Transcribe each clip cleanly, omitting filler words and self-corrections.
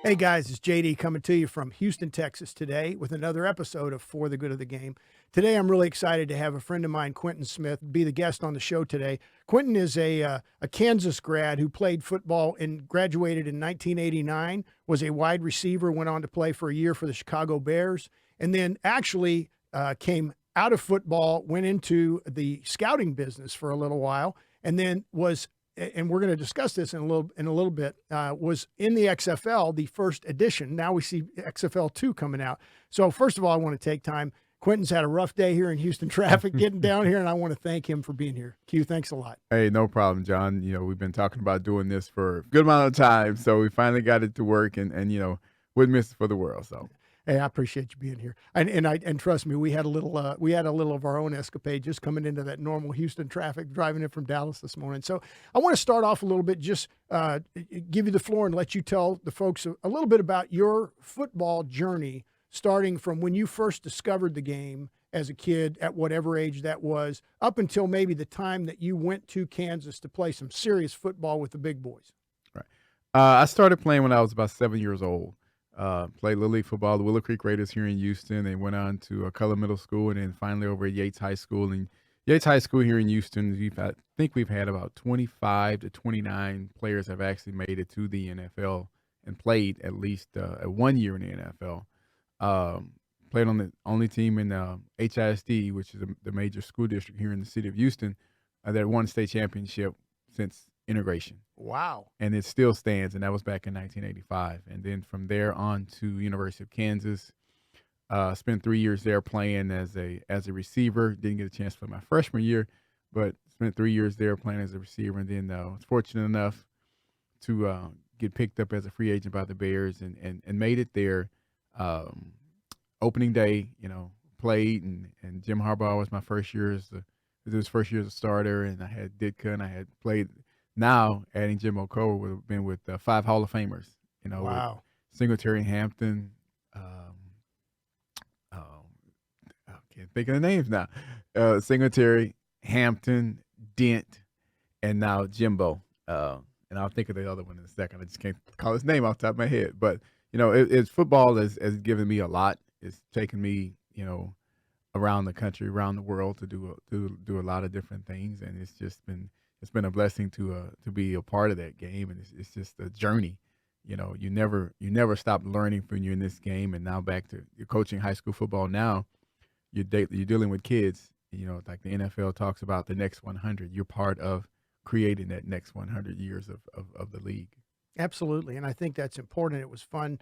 Hey guys, it's JD coming to you from Houston, Texas today with another episode of For the Good of the Game. Today I'm really excited to have a friend of mine, Quintin Smith, be the guest on the show today. Quintin is a Kansas grad who played football and graduated in 1989, was a wide receiver, went on to play for a year for the Chicago Bears, and then actually came out of football, went into the scouting business for a little while, and then was, and we're going to discuss this in a little bit, was in the XFL, the first edition. Now we see XFL 2 coming out. So first of all, I want to take time. Quintin's had a rough day here in Houston traffic getting down here, and I want to thank him for being here. Q, thanks a lot. Hey, no problem, John. We've been talking about doing this for a good amount of time, so we finally got it to work, and wouldn't miss it for the world. So. Hey, I appreciate you being here, and trust me, we had a little of our own escapade just coming into that normal Houston traffic, driving in from Dallas this morning. So I want to start off a little bit, just give you the floor and let you tell the folks a little bit about your football journey, starting from when you first discovered the game as a kid, at whatever age that was, up until maybe the time that you went to Kansas to play some serious football with the big boys. Right. I started playing when I was about 7 years old. Played Little League football, the Willow Creek Raiders here in Houston. They went on to Color Middle School, and then finally over at Yates High School. And Yates High School here in Houston, I think we've had about 25 to 29 players have actually made it to the NFL and played at least 1 year in the NFL. Played on the only team in HISD, which is the major school district here in the city of Houston, that won state championship since integration. Wow. And it still stands, and that was back in 1985. And then from there on to University of Kansas, spent 3 years there playing as a receiver. Didn't get a chance for my freshman year, but spent 3 years there playing as a receiver. And then was fortunate enough to get picked up as a free agent by the Bears and made it there. Opening day, played, and Jim Harbaugh was my first year as a starter, and I had Ditka, and I had played. Now, adding Jim O'Cole, would have been with 5 Hall of Famers, Wow. with Singletary, Hampton. I can't think of the names now. Singletary, Hampton, Dent, and now Jimbo. And I'll think of the other one in a second. I just can't call his name off the top of my head. But, it's football has given me a lot. It's taken me, around the country, around the world to do a lot of different things, and it's been a blessing to be a part of that game, and it's just a journey. You never stop learning when you're in this game. And now back to you're coaching high school football. Now you're dealing with kids. Like the NFL talks about the next 100. You're part of creating that next 100 years of the league. Absolutely, and I think that's important. It was fun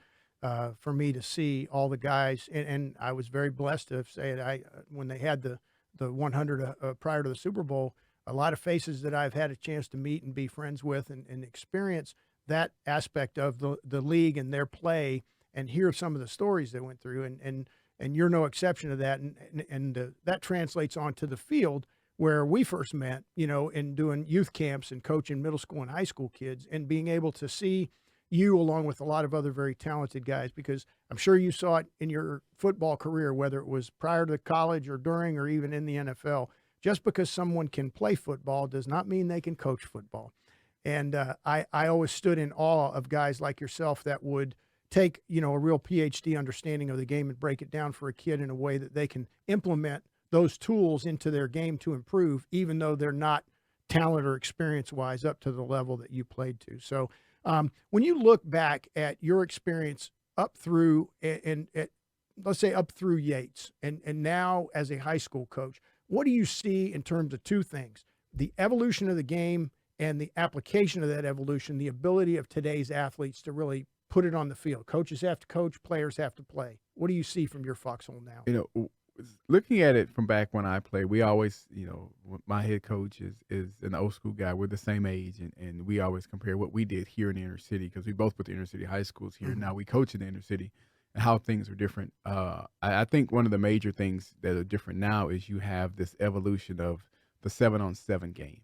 for me to see all the guys, and I was very blessed to say that when they had the 100 prior to the Super Bowl, a lot of faces that I've had a chance to meet and be friends with and experience that aspect of the league and their play, and hear some of the stories they went through, and you're no exception to that, and that translates onto the field where we first met, in doing youth camps and coaching middle school and high school kids, and being able to see you along with a lot of other very talented guys, because I'm sure you saw it in your football career, whether it was prior to college or during or even in the NFL. Just because someone can play football does not mean they can coach football. And I always stood in awe of guys like yourself that would take, a real PhD understanding of the game and break it down for a kid in a way that they can implement those tools into their game to improve, even though they're not talent or experience-wise up to the level that you played to. So when you look back at your experience up through, and let's say up through Yates, and now as a high school coach, what do you see in terms of two things: the evolution of the game and the application of that evolution, the ability of today's athletes to really put it on the field? Coaches have to coach, players have to play. What do you see from your foxhole now? Looking at it from back when I played, we always, my head coach is an old school guy. We're the same age, and we always compare what we did here in the inner city, because we both put the inner city high schools here. Mm-hmm. Now we coach in the inner city, and how things are different. I think one of the major things that are different now is you have this evolution of the 7-on-7 game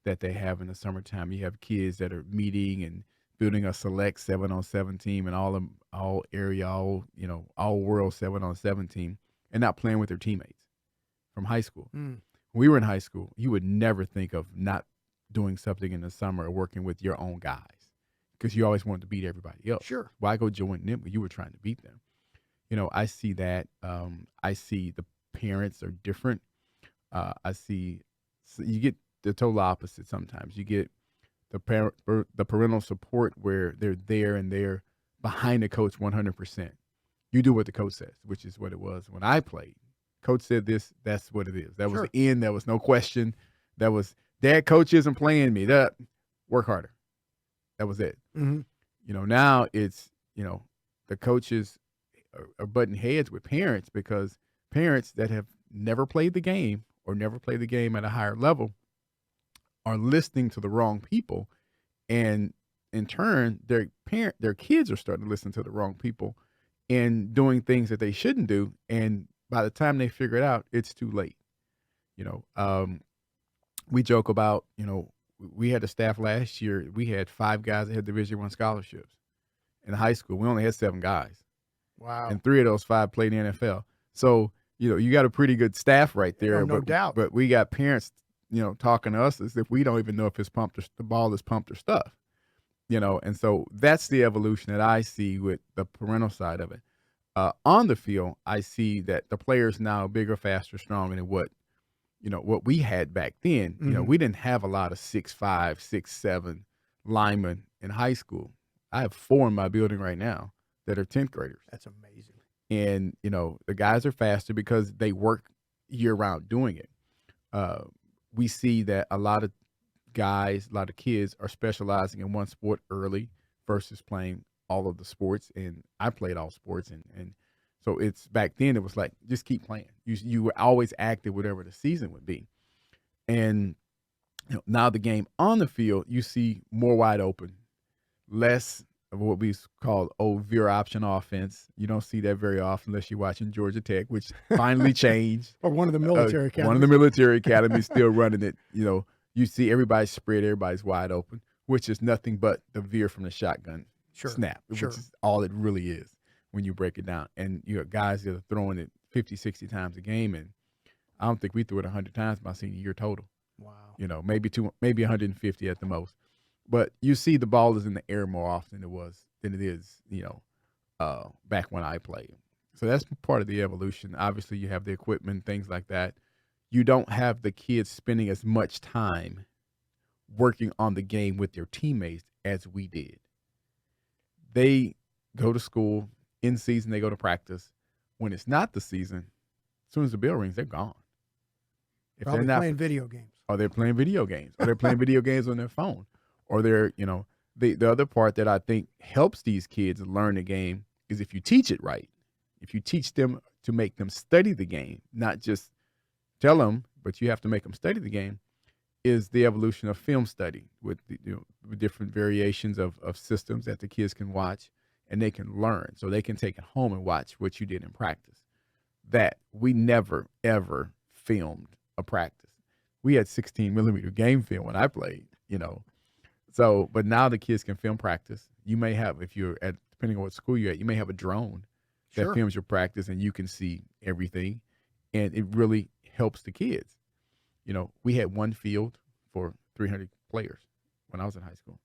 that they have in the summertime. You have kids that are meeting and building a select 7-on-7 team, and all world 7-on-7 team, and not playing with their teammates from high school. When we were in high school, you would never think of not doing something in the summer or working with your own guys. because you always wanted to beat everybody else. Sure. Why go join them when you were trying to beat them? I see that. I see the parents are different. I see so you get the total opposite sometimes. You get the parental support where they're there and they're behind the coach 100%. You do what the coach says, which is what it was when I played. Coach said this, that's what it is. That was the end. There was no question. That was, Dad, coach isn't playing me. That work harder. That was it. Mm-hmm. Now it's, the coaches are butting heads with parents because parents that have never played the game or never played the game at a higher level are listening to the wrong people. And in turn, their kids are starting to listen to the wrong people and doing things that they shouldn't do. And by the time they figure it out, it's too late. We joke about, we had a staff last year. We had 5 guys that had Division I scholarships. In high school, we only had 7 guys. Wow. And 3 of those 5 played in the NFL. So, you got a pretty good staff right there. Oh, no doubt. But we got parents, talking to us as if we don't even know if the ball is pumped or stuffed. And so that's the evolution that I see with the parental side of it. On the field, I see that the players now are bigger, faster, stronger than what we had back then. Mm-hmm. We didn't have a lot of 6'5", 6'7" linemen in high school. I have 4 in my building right now that are 10th graders. That's amazing. And, the guys are faster because they work year round doing it. We see that a lot of guys, a lot of kids are specializing in one sport early versus playing all of the sports. And I played all sports. And so it's back then it was like, just keep playing. You were always active, whatever the season would be. And now the game on the field, you see more wide open, less of what we call old veer option offense. You don't see that very often unless you're watching Georgia Tech, which finally changed. Or one of the military academies. One of the military academies still running it. You see everybody's spread, everybody's wide open, which is nothing but the veer from the shotgun snap, which is all it really is when you break it down. And you have guys that are throwing it 50, 60 times a game, and I don't think we threw it 100 times my senior year total. Wow. Maybe 150 at the most. But you see the ball is in the air more often than it is, back when I played. So that's part of the evolution. Obviously, you have the equipment, things like that. You don't have the kids spending as much time working on the game with their teammates as we did. They go to school, in season they go to practice. When it's not the season, as soon as the bell rings, they're gone. If Probably they're not playing video games. Or they're playing video games. Or they're playing video games on their phone. Or they're, the other part that I think helps these kids learn the game is if you teach it right. If you teach them to make them study the game, not just tell them, but you have to make them study the game, is the evolution of film study with with different variations of systems that the kids can watch and they can learn. So they can take it home and watch what you did in practice. That we never, ever filmed a practice. We had 16 millimeter game film when I played, So, but now the kids can film practice. You may have, depending on what school you're at, you may have a drone that films your practice and you can see everything. And it really helps the kids. We had one field for 300 players when I was in high school.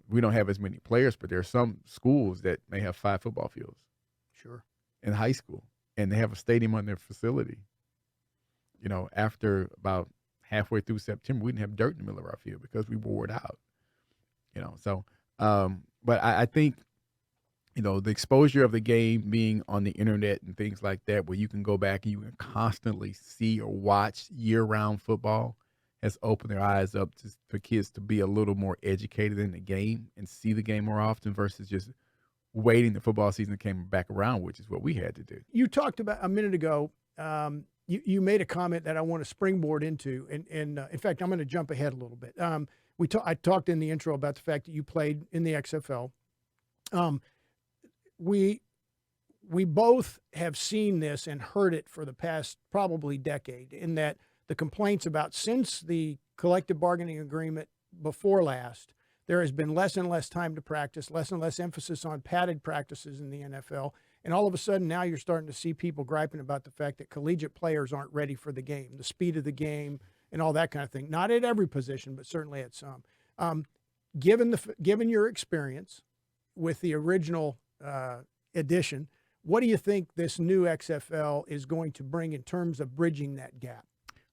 We don't have as many players, but there are some schools that may have 5 football fields. Sure. In high school. And they have a stadium on their facility. After about halfway through September, we didn't have dirt in the middle of our field because we wore it out. But I think, the exposure of the game being on the internet and things like that, where you can go back and you can constantly see or watch year-round football, has opened their eyes up for kids to be a little more educated in the game and see the game more often versus just waiting the football season came back around, which is what we had to do. You talked about a minute ago, you made a comment that I want to springboard into, and in fact, I'm going to jump ahead a little bit. I talked in the intro about the fact that you played in the XFL. We both have seen this and heard it for the past probably decade, in that the complaints about since the collective bargaining agreement before last, there has been less and less time to practice, less and less emphasis on padded practices in the NFL. And all of a sudden now you're starting to see people griping about the fact that collegiate players aren't ready for the game, the speed of the game, and all that kind of thing. Not at every position, but certainly at some. given your experience with the original edition, what do you think this new XFL is going to bring in terms of bridging that gap?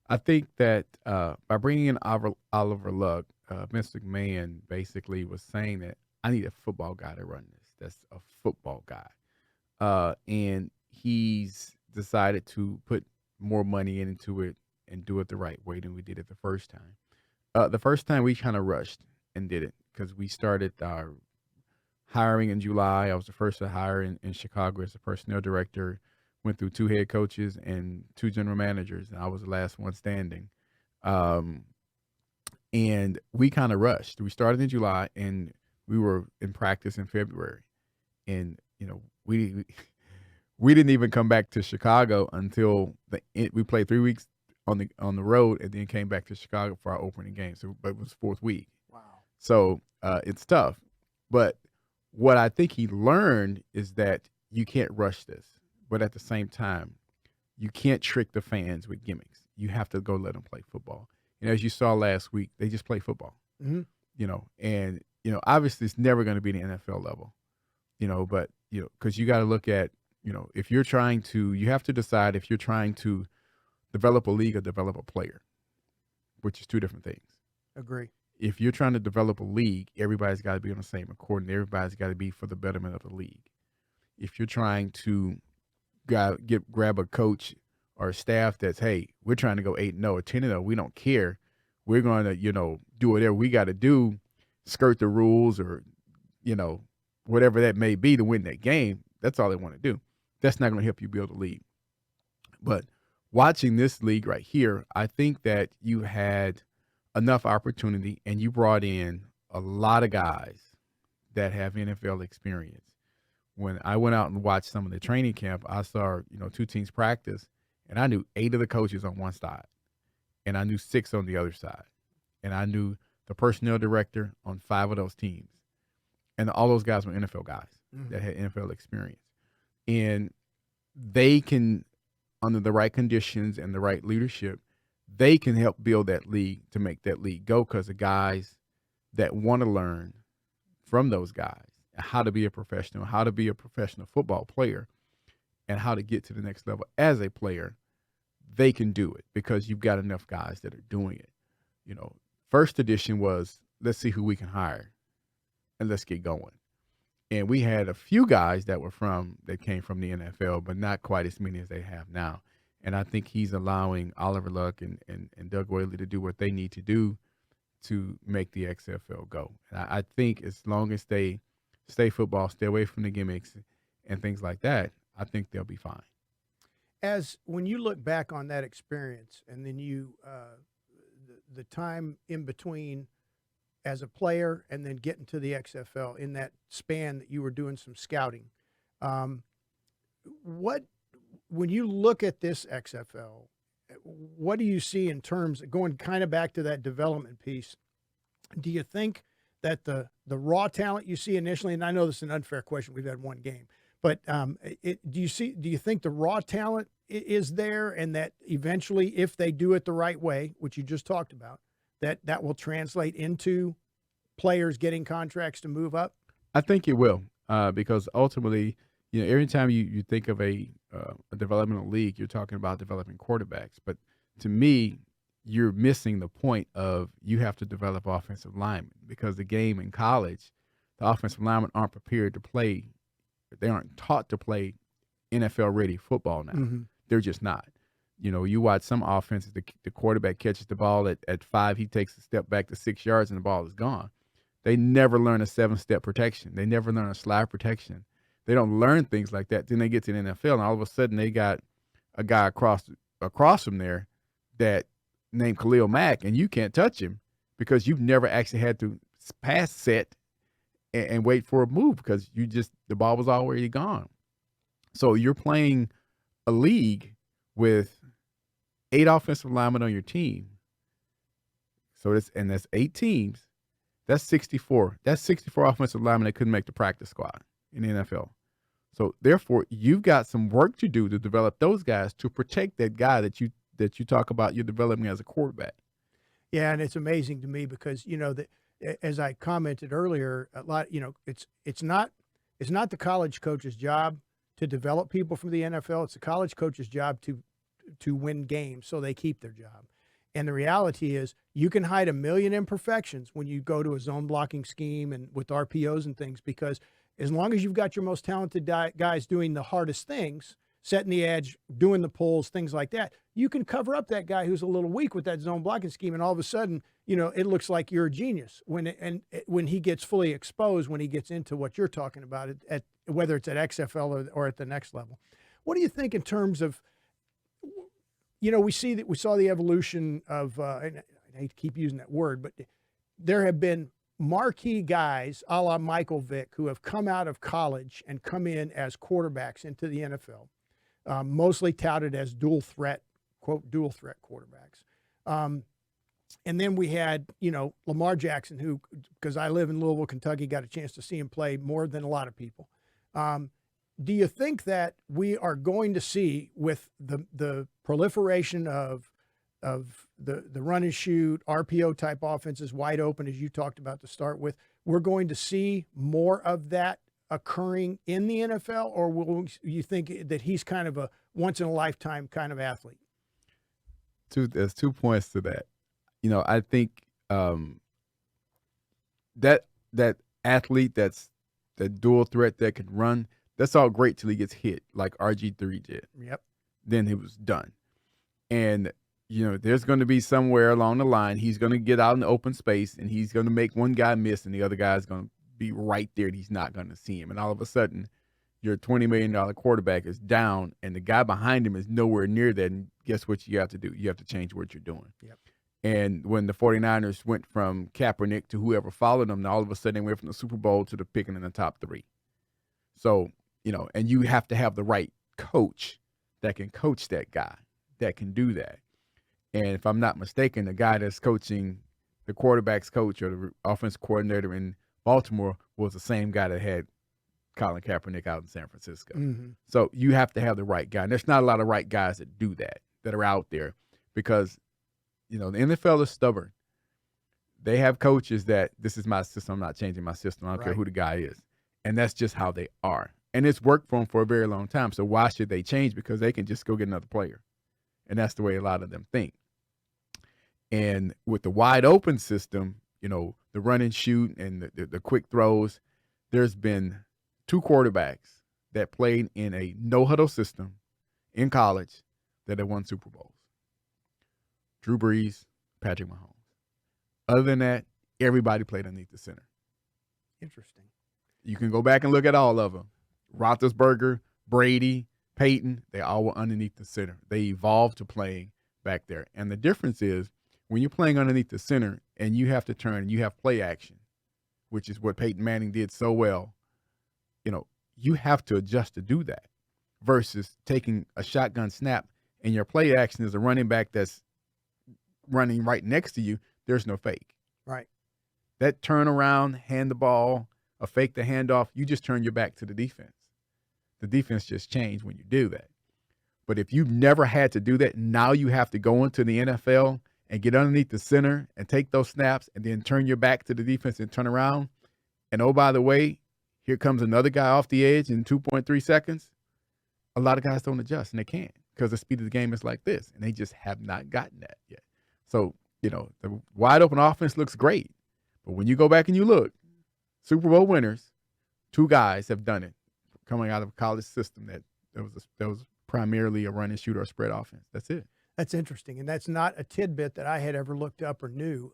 I think that by bringing in Oliver Luck, Mr. McMahon basically was saying that I need a football guy to run this. That's a football guy. And he's decided to put more money into it and do it the right way than we did it the first time. The first time we kind of rushed and did it because we started our hiring in July. I was the first to hire in Chicago as a personnel director. Went through 2 head coaches and 2 general managers, and I was the last one standing. And we kind of rushed. We started in July, and we were in practice in February. And we didn't even come back to Chicago until we played 3 weeks on the road, and then came back to Chicago for our opening game. So, but it was 4th week. Wow. So it's tough. But what I think he learned is that you can't rush this. But at the same time, you can't trick the fans with gimmicks. You have to go let them play football. And as you saw last week, they just play football. Mm-hmm. And obviously it's never going to be the NFL level. But because you got to look at, if you're trying to, you have to decide if you're trying to develop a league or develop a player, which is 2 different things. Agree. If you're trying to develop a league, everybody's got to be on the same accord, and everybody's got to be for the betterment of the league. If you're trying to grab a coach or a staff that's, hey, we're trying to go 8-0 or 10-0, we don't care. We're going to, do whatever we got to do, skirt the rules or, whatever that may be to win that game. That's all they want to do. That's not going to help you build a league. But watching this league right here, I think that you had enough opportunity and you brought in a lot of guys that have NFL experience. When I went out and watched some of the training camp, I saw, 2 teams practice, and I knew 8 of the coaches on one side, and I knew 6 on the other side, and I knew the personnel director on 5 of those teams, and all those guys were NFL guys that had NFL experience, and they can, under the right conditions and the right leadership, they can help build that league to make that league go because the guys that want to learn from those guys how to be a professional, how to be a professional football player, and how to get to the next level as a player, they can do it because you've got enough guys that are doing it. First edition was, let's see who we can hire and let's get going. And we had a few guys that came from the NFL, but not quite as many as they have now. And I think he's allowing Oliver Luck and Doug Whaley to do what they need to do to make the XFL go. And I think as long as they stay football, stay away from the gimmicks and things like that, I think they'll be fine. As when you look back on that experience and then the time in between as a player and then getting to the XFL in that span that you were doing some scouting, when you look at this XFL, what do you see in terms of going kind of back to that development piece? Do you think that the raw talent you see initially, and I know this is an unfair question, we've had 1 game, but do you think the raw talent is there and that eventually if they do it the right way, which you just talked about, that will translate into players getting contracts to move up? I think it will because ultimately, every time you think of a developmental league, you're talking about developing quarterbacks. But to me, you're missing the point of you have to develop offensive linemen because the game in college, the offensive linemen aren't prepared to play. They aren't taught to play NFL-ready football now. Mm-hmm. They're just not. You watch some offenses, the quarterback catches the ball at 5, he takes a step back to 6 yards and the ball is gone. They never learn a 7-step protection. They never learn a slide protection. They don't learn things like that. Then they get to the NFL, and all of a sudden they got a guy across from there that named Khalil Mack, and you can't touch him because you've never actually had to pass set and wait for a move because the ball was already gone. So you're playing a league with 8 offensive linemen on your team. So that's 8 teams. That's 64. That's 64 offensive linemen that couldn't make the practice squad in the NFL. So therefore, you've got some work to do to develop those guys to protect that guy that you talk about you're developing as a quarterback. Yeah, and it's amazing to me because as I commented earlier, a lot, it's not the college coach's job to develop people from the NFL. It's the college coach's job to win games so they keep their job. And the reality is you can hide a million imperfections when you go to a zone blocking scheme and with RPOs and things, because as long as you've got your most talented guys doing the hardest things, setting the edge, doing the pulls, things like that, you can cover up that guy who's a little weak with that zone blocking scheme. And all of a sudden, it looks like you're a genius when he gets fully exposed, when he gets into what you're talking about at whether it's at XFL or at the next level. What do you think in terms of, we saw the evolution of, and I hate to keep using that word, but there have been marquee guys a la Michael Vick who have come out of college and come in as quarterbacks into the NFL, mostly touted as dual threat quarterbacks. And then we had, Lamar Jackson, who, because I live in Louisville, Kentucky, got a chance to see him play more than a lot of people. Do you think that we are going to see, with the proliferation of the run and shoot, RPO type offenses wide open, as you talked about to start with, we're going to see more of that occurring in the NFL, or will you think that he's kind of a once in a lifetime kind of athlete? There's 2 points to that. I think that athlete that's the dual threat that can run, that's all great till he gets hit like RG3 did. Yep. Then he was done. And, there's going to be somewhere along the line, he's going to get out in the open space and he's going to make one guy miss and the other guy's going to be right there and he's not going to see him. And all of a sudden, your $20 million quarterback is down and the guy behind him is nowhere near that. And guess what you have to do? You have to change what you're doing. Yep. And when the 49ers went from Kaepernick to whoever followed them, all of a sudden they went from the Super Bowl to the picking in the top 3. So, and you have to have the right coach that can coach that guy, that can do that. And if I'm not mistaken, the guy that's coaching the quarterback's coach or the offense coordinator in Baltimore was the same guy that had Colin Kaepernick out in San Francisco. Mm-hmm. So you have to have the right guy. And there's not a lot of right guys that do that are out there, because the NFL is stubborn. They have coaches that this is my system. I'm not changing my system. I don't care who the guy is. And that's just how they are. And it's worked for them for a very long time. So why should they change? Because they can just go get another player. And that's the way a lot of them think. And with the wide open system, the run and shoot and the quick throws, there's been 2 quarterbacks that played in a no-huddle system in college that have won Super Bowls. Drew Brees, Patrick Mahomes. Other than that, everybody played underneath the center. Interesting. You can go back and look at all of them. Roethlisberger, Brady, Peyton, they all were underneath the center. They evolved to playing back there. And the difference is when you're playing underneath the center and you have to turn and you have play action, which is what Peyton Manning did so well, you have to adjust to do that versus taking a shotgun snap and your play action is a running back that's running right next to you. There's no fake. Right. That turnaround, hand the ball, a fake the handoff, you just turn your back to the defense. The defense just changed when you do that. But if you've never had to do that, now you have to go into the NFL and get underneath the center and take those snaps and then turn your back to the defense and turn around. And oh, by the way, here comes another guy off the edge in 2.3 seconds. A lot of guys don't adjust, and they can't because the speed of the game is like this, and they just have not gotten that yet. So, the wide open offense looks great. But when you go back and you look, Super Bowl winners, 2 guys have done it coming out of a college system that was primarily a run and shoot or spread offense. That's it. That's interesting, and that's not a tidbit that I had ever looked up or knew.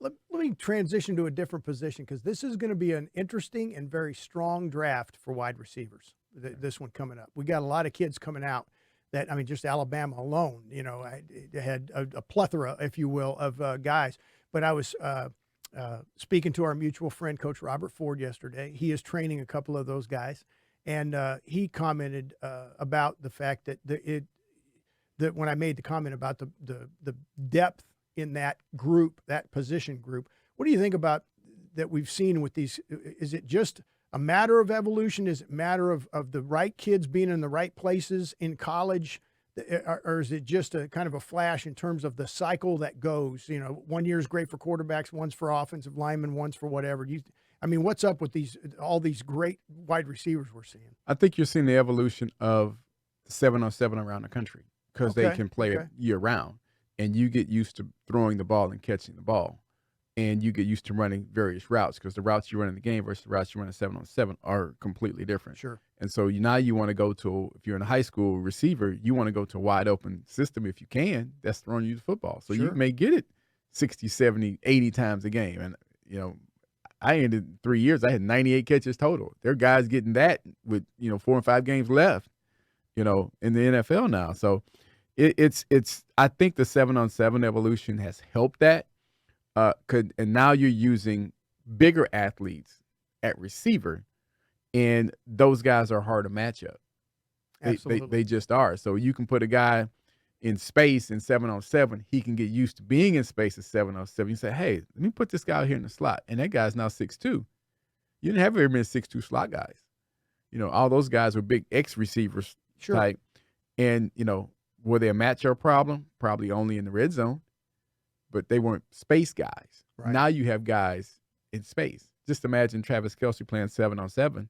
Let me transition to a different position, because this is going to be an interesting and very strong draft for wide receivers, this one coming up. We got a lot of kids coming out that, just Alabama alone, had a plethora, if you will, of guys. But I was speaking to our mutual friend, Coach Robert Ford, yesterday. He is training a couple of those guys, and he commented about the fact that when I made the comment about the depth in that group, that position group, what do you think about that we've seen with these? Is it just a matter of evolution? Is it a matter of the right kids being in the right places in college? or is it just a kind of a flash in terms of the cycle that goes? You know, 1 year is great for quarterbacks, one's for offensive linemen, one's for whatever. I mean, what's up with all these great wide receivers we're seeing? I think you're seeing the evolution of 7-on-7 around the country because they Okay, can play okay. it year round, and you get used to throwing the ball and catching the ball, and you get used to running various routes because the routes you run in the game versus the routes you run in 7-on-7 are completely different. Sure. And so now you want to go to, if you're in a high school receiver, you want to go to a wide open system if you can that's throwing you the football. So you Sure. may get it 60, 70, 80 times a game. And, you know, I ended 3 years, I had 98 catches total. There are guys getting that with, 4 and 5 games left, in the NFL now. So it's I think the 7-on-7 evolution has helped that. And now you're using bigger athletes at receiver, and those guys are hard to match up. Absolutely. They just are. So you can put a guy in space in 7-on-7. He can get used to being in space at 7-on-7. You say, hey, let me put this guy here in the slot. And that guy's now 6'2". You didn't have very many 6'2" slot guys. All those guys were big X receivers Sure. type. And, were they a matchup problem? Probably only in the red zone. But they weren't space guys. Right. Now you have guys in space. Just imagine Travis Kelce playing 7-on-7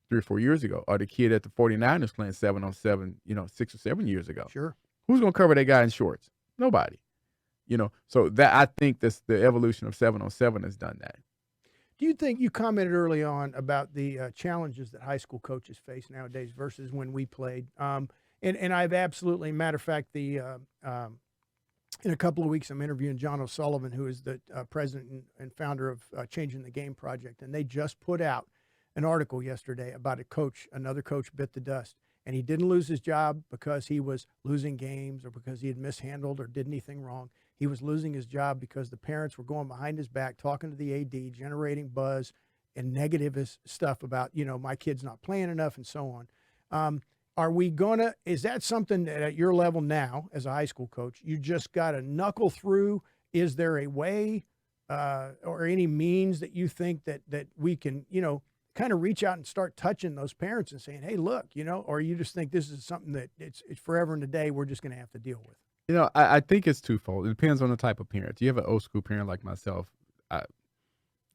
3 or 4 years ago, or the kid at the 49ers playing 7-on-7, 6 or 7 years ago. Sure. Who's going to cover that guy in shorts? Nobody. So that I think the evolution of 7-on-7 has done that. Do you think you commented early on about the challenges that high school coaches face nowadays versus when we played? And I've absolutely, matter of fact, in a couple of weeks, I'm interviewing John O'Sullivan, who is the president and founder of Changing the Game Project. And they just put out an article yesterday about another coach bit the dust. And he didn't lose his job because he was losing games or because he had mishandled or did anything wrong. He was losing his job because the parents were going behind his back, talking to the AD, generating buzz and negative stuff about, my kid's not playing enough and so on. Is that something that at your level now as a high school coach, you just got to knuckle through? Is there a way or any means that you think that we can, kind of reach out and start touching those parents and saying, hey, look, or you just think this is something that it's forever and a day we're just going to have to deal with? I think it's twofold. It depends on the type of parent. You have an old school parent like myself,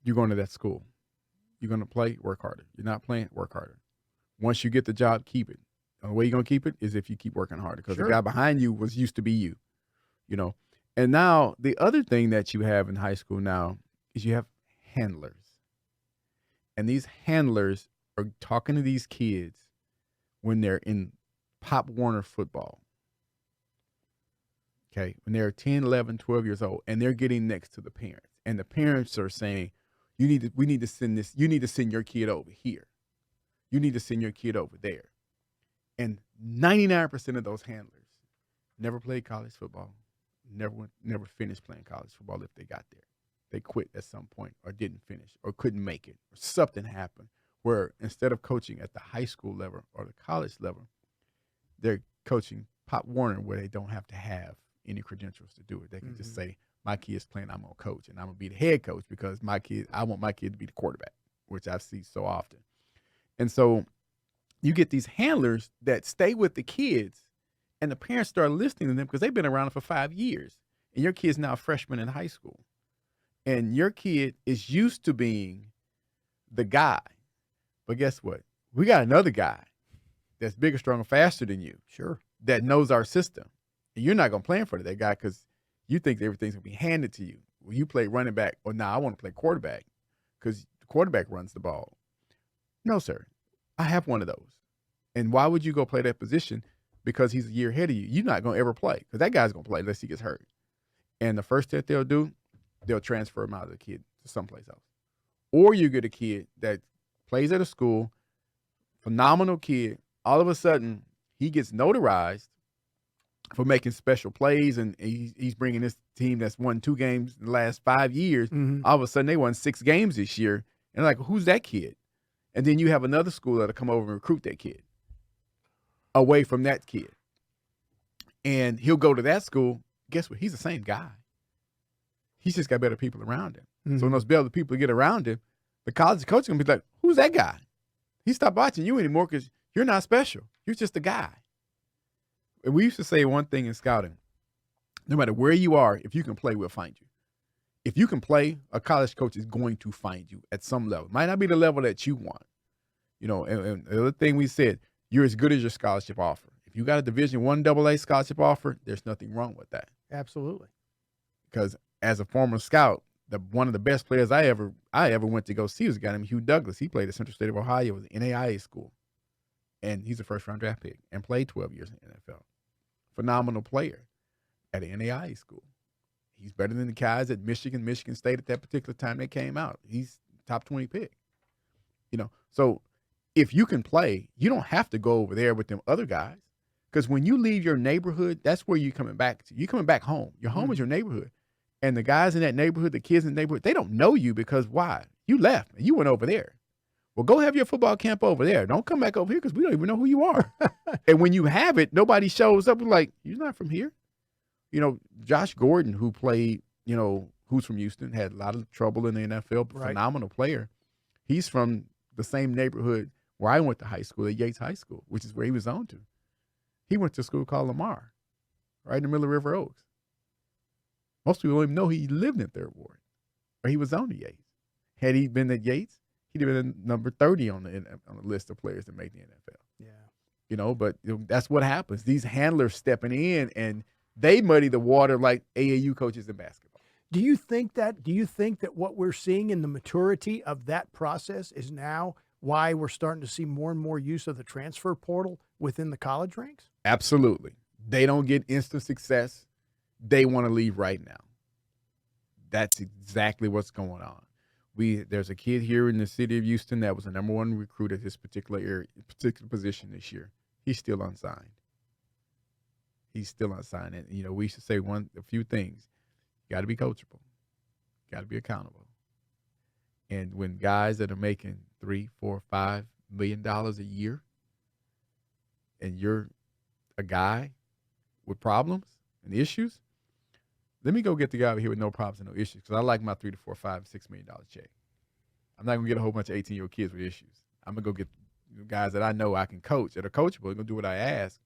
you're going to that school. You're going to play, work harder. You're not playing, work harder. Once you get the job, keep it. The way you're going to keep it is if you keep working harder because Sure. the guy behind you was used to be you, And now the other thing that you have in high school now is you have handlers. And these handlers are talking to these kids when they're in Pop Warner football. Okay, when they're 10, 11, 12 years old, and they're getting next to the parents. And the parents are saying, we need to send your kid over here. You need to send your kid over there. And 99% of those handlers never played college football, never finished playing college football if they got there. They quit at some point or didn't finish or couldn't make it or something happened where instead of coaching at the high school level or the college level, they're coaching Pop Warner where they don't have to have any credentials to do it. They can just say, my kid's playing, I'm going to coach, and I'm going to be the head coach because I want my kid to be the quarterback, which I see so often. And so you get these handlers that stay with the kids, and the parents start listening to them because they've been around for 5 years, and your kid's now a freshman in high school. And your kid is used to being the guy. But guess what? We got another guy that's bigger, stronger, faster than you. Sure. That knows our system. And you're not going to plan for that guy because you think everything's going to be handed to you. Well, you play running back, or I want to play quarterback because the quarterback runs the ball. No, sir. I have one of those. And why would you go play that position? Because he's a year ahead of you. You're not going to ever play because that guy's going to play unless he gets hurt. And the first thing they'll do, they'll transfer him out of the kid to someplace else. Or you get a kid that plays at a school, phenomenal kid. All of a sudden, he gets notarized for making special plays, and he's bringing this team that's won 2 games in the last 5 years. All of a sudden, they won 6 games this year. And like, who's that kid? And then you have another school that'll come over and recruit that kid away from that kid. And he'll go to that school. Guess what? He's the same guy. He's just got better people around him. So when those better people get around him, the college coach is going to be like, who's that guy? He stopped watching you anymore because you're not special. You're just a guy. we used to say one thing in scouting: no matter where you are, if you can play, we'll find you. If you can play, a college coach is going to find you at some level. Might not be the level that you want, And the other thing we said, you're as good as your scholarship offer. If you got a Division I AA scholarship offer, there's nothing wrong with that. Absolutely. Because as a former scout, one of the best players I ever went to go see was a guy named Hugh Douglas. He played at Central State of Ohio, was an NAIA school, and he's a first-round draft pick and played 12 years in the NFL. Phenomenal player at an NAIA school. He's better than the guys at Michigan State at that particular time they came out. He's top 20 pick. So if you can play, you don't have to go over there with them other guys. Because when you leave your neighborhood, that's where you're coming back to. You're coming back home. Your home is your neighborhood. And the guys in that neighborhood, the kids in the neighborhood, they don't know you because why? You left and you went over there. Well, go have your football camp over there. Don't come back over here because we don't even know who you are. And when you have it, nobody shows up like, you're not from here. Josh Gordon, who played, who's from Houston, had a lot of trouble in the NFL, Right. Phenomenal player. He's from the same neighborhood where I went to high school, at Yates High School, which is where he was on to. He went to a school called Lamar, right in the middle of River Oaks. Most people don't even know he lived in Third Ward, or he was on to Yates. Had he been at Yates, he'd have been number 30 on the list of players that make the NFL. Yeah. But that's what happens. These handlers stepping in, and they muddy the water like AAU coaches in basketball. Do you think that what we're seeing in the maturity of that process is now why we're starting to see more and more use of the transfer portal within the college ranks? Absolutely. They don't get instant success. They want to leave right now. That's exactly what's going on. There's a kid here in the city of Houston that was the number one recruit at his particular position this year. He's still unsigned. And we should say a few things. You got to be coachable. You got to be accountable. And when guys that are making $3, $4, $5 million a year, and you're a guy with problems and issues, let me go get the guy over here with no problems and no issues, because I like my $3 to $4, $5, $6 million check. I'm not gonna get a whole bunch of 18-year-old kids with issues. I'm gonna go get guys that I know I can coach, that are coachable, gonna do what I ask,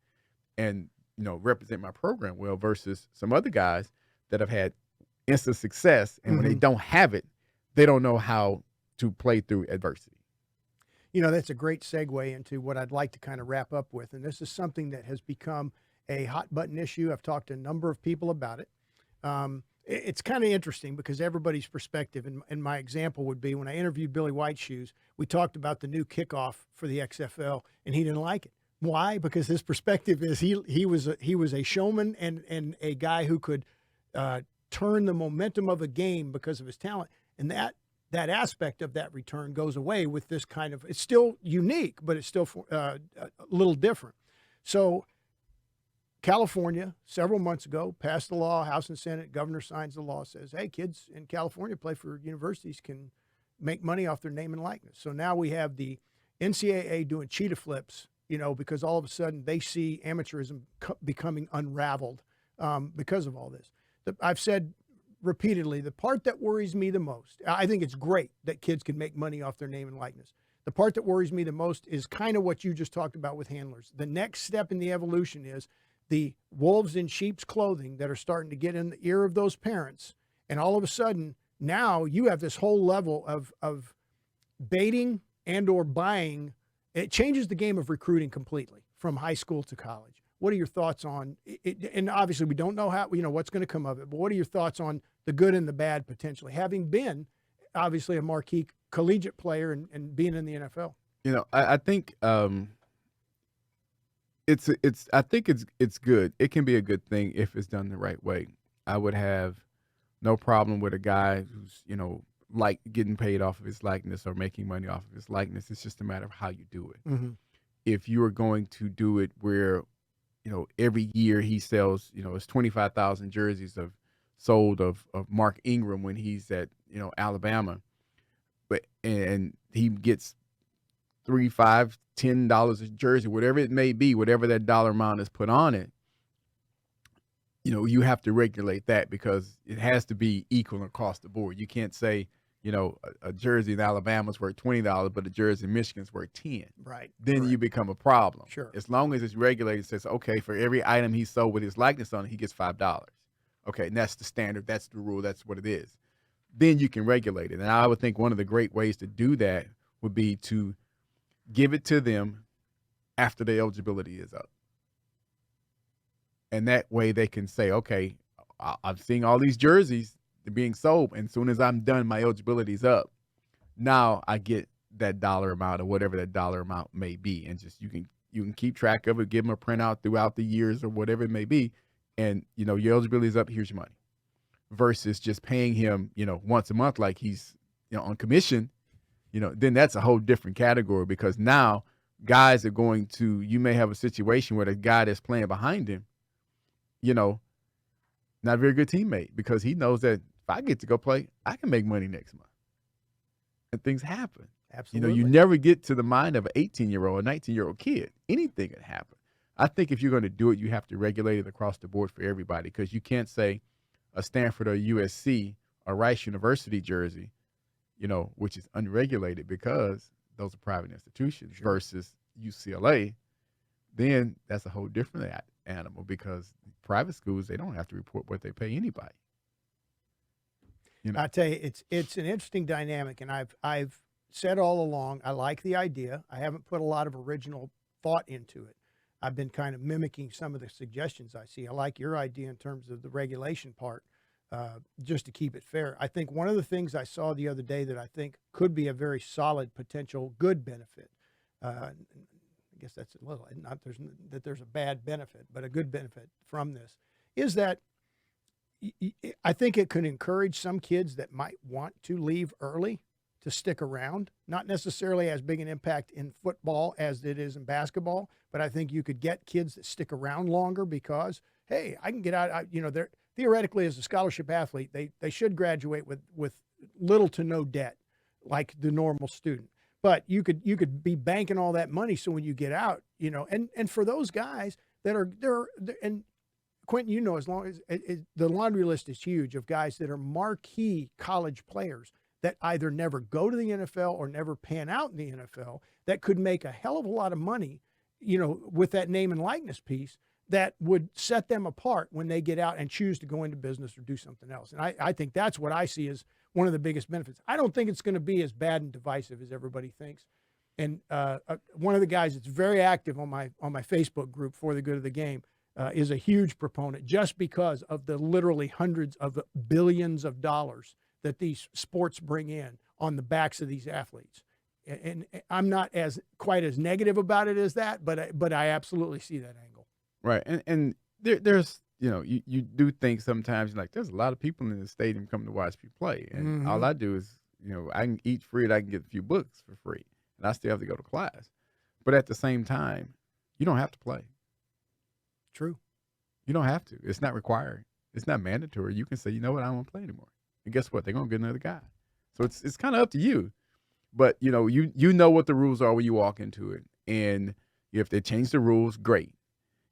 and represent my program well, versus some other guys that have had instant success, and when they don't have it, they don't know how to play through adversity. That's a great segue into what I'd like to kind of wrap up with, and this is something that has become a hot button issue. I've talked to a number of people about it. It's kind of interesting because everybody's perspective, and my example would be when I interviewed Billy Whiteshoes, we talked about the new kickoff for the XFL, and he didn't like it. Why? Because his perspective is he was a showman and a guy who could turn the momentum of a game because of his talent, and that aspect of that return goes away with this kind of. It's still unique, but it's still a little different. So California, several months ago, passed the law, House and Senate, governor signs the law, says, hey, kids in California play for universities can make money off their name and likeness. So now we have the NCAA doing cheetah flips, because all of a sudden they see amateurism becoming unraveled because of all this. I've said repeatedly, the part that worries me the most, I think it's great that kids can make money off their name and likeness. The part that worries me the most is kind of what you just talked about with handlers. The next step in the evolution is the wolves in sheep's clothing that are starting to get in the ear of those parents. And all of a sudden, now you have this whole level of baiting and or buying. It changes the game of recruiting completely from high school to college. What are your thoughts on it? And obviously we don't know what's going to come of it, but what are your thoughts on the good and the bad potentially, having been obviously a marquee collegiate player and being in the NFL? I think it's good. It can be a good thing if it's done the right way. I would have no problem with a guy who's, like getting paid off of his likeness or making money off of his likeness. It's just a matter of how you do it. Mm-hmm. If you are going to do it where, every year he sells, it's 25,000 jerseys sold of Mark Ingram when he's at, Alabama, and he gets $3, $5, $10 a jersey, whatever it may be, whatever that dollar amount is put on it, you have to regulate that because it has to be equal across the board. You can't say you know, a jersey in Alabama's worth $20, but a jersey in Michigan's worth 10. Right. Then Correct. you become a problem. Sure. As long as it's regulated, it says, okay, for every item he sold with his likeness on it, he gets $5. Okay, and that's the standard. That's the rule. That's what it is. Then you can regulate it. And I would think one of the great ways to do that would be to give it to them after the eligibility is up. And that way they can say, okay, I'm seeing all these jerseys being sold, and as soon as I'm done, my eligibility is up. Now I get that dollar amount or whatever that dollar amount may be, and just you can keep track of it, give them a printout throughout the years or whatever it may be, and you know your eligibility is up. Here's your money, versus just paying him once a month like he's on commission. Then that's a whole different category, because now guys are going to, you may have a situation where the guy that's playing behind him, not a very good teammate, because he knows that if I get to go play, I can make money next month. And things happen. Absolutely. You never get to the mind of an 18-year-old, a 19-year-old kid. Anything can happen. I think if you're going to do it, you have to regulate it across the board for everybody, because you can't say a Stanford or USC or Rice University jersey, which is unregulated because those are private institutions, Sure. versus UCLA. Then that's a whole different animal, because private schools, they don't have to report what they pay anybody. I tell you, it's an interesting dynamic, and I've said all along, I like the idea. I haven't put a lot of original thought into it. I've been kind of mimicking some of the suggestions I see. I like your idea in terms of the regulation part, just to keep it fair. I think one of the things I saw the other day that I think could be a very solid potential good benefit, I guess that's a little, not there's a bad benefit, but a good benefit from this, is that I think it could encourage some kids that might want to leave early to stick around, not necessarily as big an impact in football as it is in basketball, but I think you could get kids that stick around longer because, hey, I can get out, they're theoretically, as a scholarship athlete, they should graduate with little to no debt, like the normal student. But you could be banking all that money, so when you get out, and for those guys that are there, and Quintin, as long as the laundry list is huge of guys that are marquee college players that either never go to the NFL or never pan out in the NFL, that could make a hell of a lot of money, with that name and likeness piece, that would set them apart when they get out and choose to go into business or do something else. And I think that's what I see as one of the biggest benefits. I don't think it's going to be as bad and divisive as everybody thinks. And one of the guys that's very active on my Facebook group for the good of the game is a huge proponent, just because of the literally hundreds of billions of dollars that these sports bring in on the backs of these athletes. And I'm not quite as negative about it as that, but I absolutely see that angle. Right. And there's, you do think sometimes, like, there's a lot of people in the stadium coming to watch me play. And all I do is, I can eat free and I can get a few books for free. And I still have to go to class. But at the same time, you don't have to play. True. You don't have to. It's not required. It's not mandatory. You can say, you know what, I don't want to play anymore. And guess what? They're going to get another guy. So it's kind of up to you. But, you know what the rules are when you walk into it. And if they change the rules, great.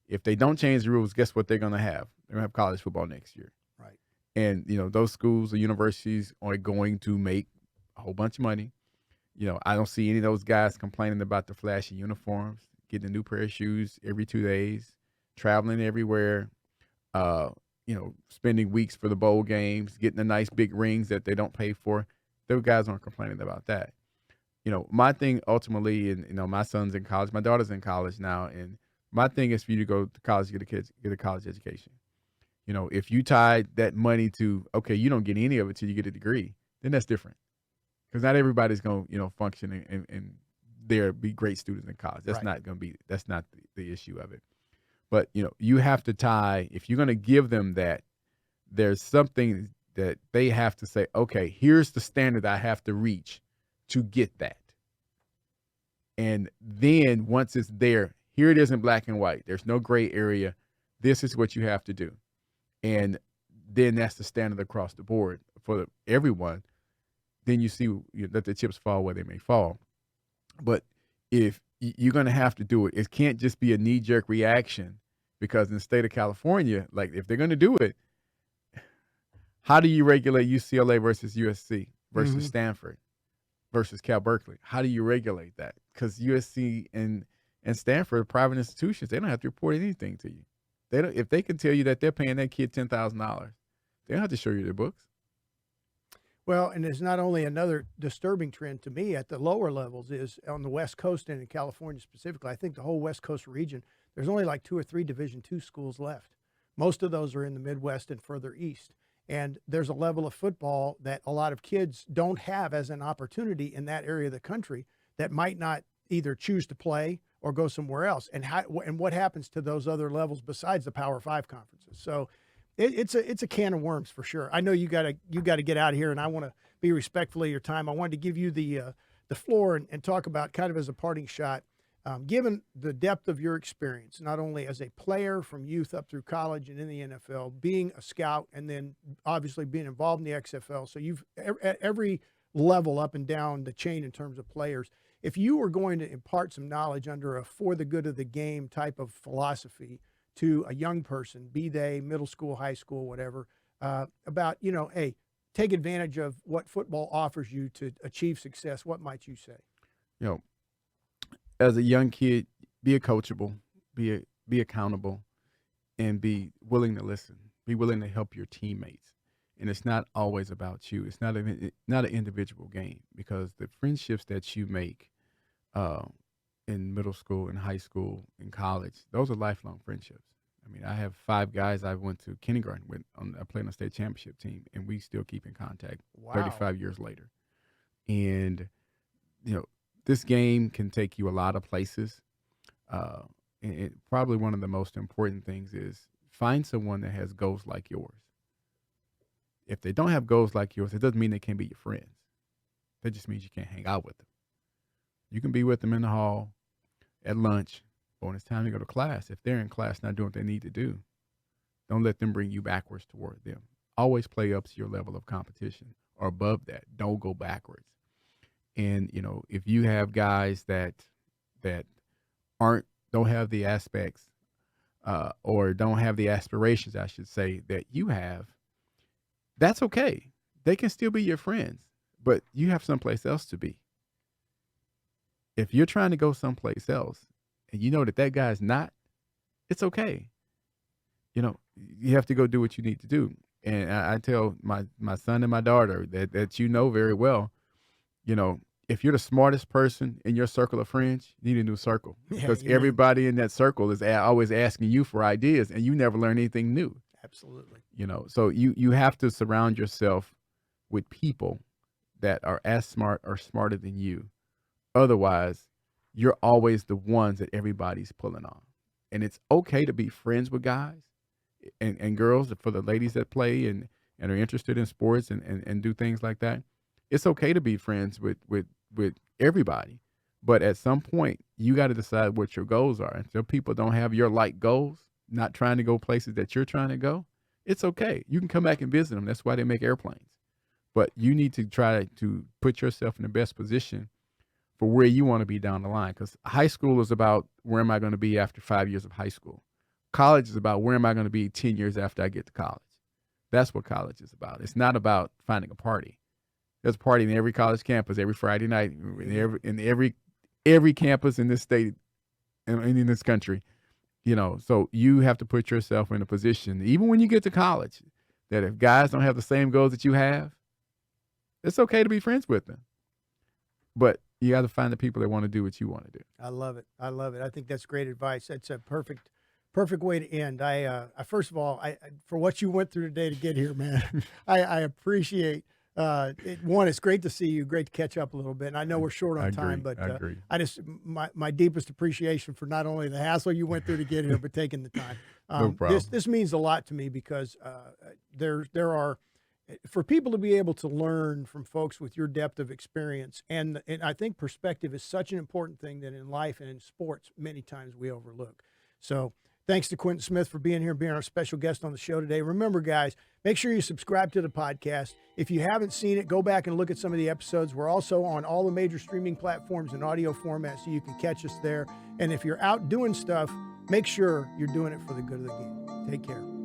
If they don't change the rules, guess what they're going to have? They're going to have college football next year. Right. And, those schools or universities are going to make a whole bunch of money. I don't see any of those guys complaining about the flashy uniforms, getting a new pair of shoes every 2 days, traveling everywhere, spending weeks for the bowl games, getting the nice big rings that they don't pay for. Those guys aren't complaining about that. My thing ultimately, and, my son's in college, my daughter's in college now, and my thing is for you to go to college, get a college education. If you tie that money to, okay, you don't get any of it till you get a degree, then that's different. Because not everybody's going to, function and there be great students in college. That's right. That's not the issue of it. But, you have to tie, if you're going to give them that, there's something that they have to say, okay, here's the standard I have to reach to get that. And then once it's there, here it is in black and white. There's no gray area. This is what you have to do. And then that's the standard across the board for everyone. Then you see that the chips fall where they may fall. But if you're going to have to do it, it can't just be a knee-jerk reaction, because in the state of California, like, if they're going to do it, how do you regulate UCLA versus USC? versus Stanford versus Cal Berkeley. How do you regulate that? Because USC and Stanford, private institutions, they don't have to report anything to you. They don't. If they can tell you that they're paying that kid $10,000, they don't have to show you their books. Well, and there's not only another disturbing trend to me at the lower levels is on the West Coast and in California specifically. I think the whole West Coast region, there's only like 2 or 3 Division II schools left. Most of those are in the Midwest and further east. And there's a level of football that a lot of kids don't have as an opportunity in that area of the country that might not either choose to play or go somewhere else. And what happens to those other levels besides the Power 5 conferences? So it's a can of worms for sure. I know you got to get out of here, and I want to be respectful of your time. I wanted to give you the floor and talk about kind of as a parting shot, given the depth of your experience, not only as a player from youth up through college and in the NFL, being a scout, and then obviously being involved in the XFL. So you've at every level up and down the chain in terms of players. If you were going to impart some knowledge under a for the good of the game type of philosophy to a young person, be they middle school, high school, whatever, about, hey, take advantage of what football offers you to achieve success, what might you say? As a young kid, be coachable, be accountable, and be willing to listen. Be willing to help your teammates. And it's not always about you. It's not an individual game, because the friendships that you make in middle school, in high school, in college, those are lifelong friendships. I mean, I have 5 guys I went to kindergarten with. I played on the state championship team, and we still keep in contact 35 years later. And, this game can take you a lot of places. And probably one of the most important things is find someone that has goals like yours. If they don't have goals like yours, it doesn't mean they can't be your friends. That just means you can't hang out with them. You can be with them in the hall, at lunch, or when it's time to go to class. If they're in class not doing what they need to do, don't let them bring you backwards toward them. Always play up to your level of competition or above that. Don't go backwards. And, if you have guys that don't have the aspects or don't have the aspirations, I should say, that you have, that's okay. They can still be your friends, but you have someplace else to be. If you're trying to go someplace else and you know that guy's not, it's okay. You have to go do what you need to do. And I tell my son and my daughter that very well, if you're the smartest person in your circle of friends, you need a new circle, because everybody in that circle is always asking you for ideas, and you never learn anything new. Absolutely. So you have to surround yourself with people that are as smart or smarter than you. Otherwise, you're always the ones that everybody's pulling on. And it's okay to be friends with guys and girls, for the ladies that play and are interested in sports and do things like that. It's okay to be friends with everybody. But at some point, you got to decide what your goals are. And so people don't have your like goals, not trying to go places that you're trying to go, it's okay. You can come back and visit them. That's why they make airplanes. But you need to try to put yourself in the best position for where you want to be down the line. Because high school is about where am I going to be after 5 years of high school. College is about where am I going to be 10 years after I get to college. That's what college is about. It's not about finding a party. There's a party in every college campus every Friday night, in every campus in this state and in this country. So you have to put yourself in a position, even when you get to college, that if guys don't have the same goals that you have, it's okay to be friends with them. But you got to find the people that want to do what you want to do. I love it. I think that's great advice. That's a perfect way to end. I first of all, for what you went through today to get here, man, I appreciate it's great to see you. Great to catch up a little bit. And I know we're short on time, but I agree. I just my deepest appreciation for not only the hassle you went through to get here, but taking the time. No problem. This means a lot to me, because there are, for people to be able to learn from folks with your depth of experience, and I think perspective is such an important thing that in life and in sports many times we overlook. So thanks to Quintin Smith for being here, being our special guest on the show today. Remember, guys, make sure you subscribe to the podcast. If you haven't seen it, go back and look at some of the episodes. We're also on all the major streaming platforms in audio format, so you can catch us there. And if you're out doing stuff, make sure you're doing it for the good of the game. Take care.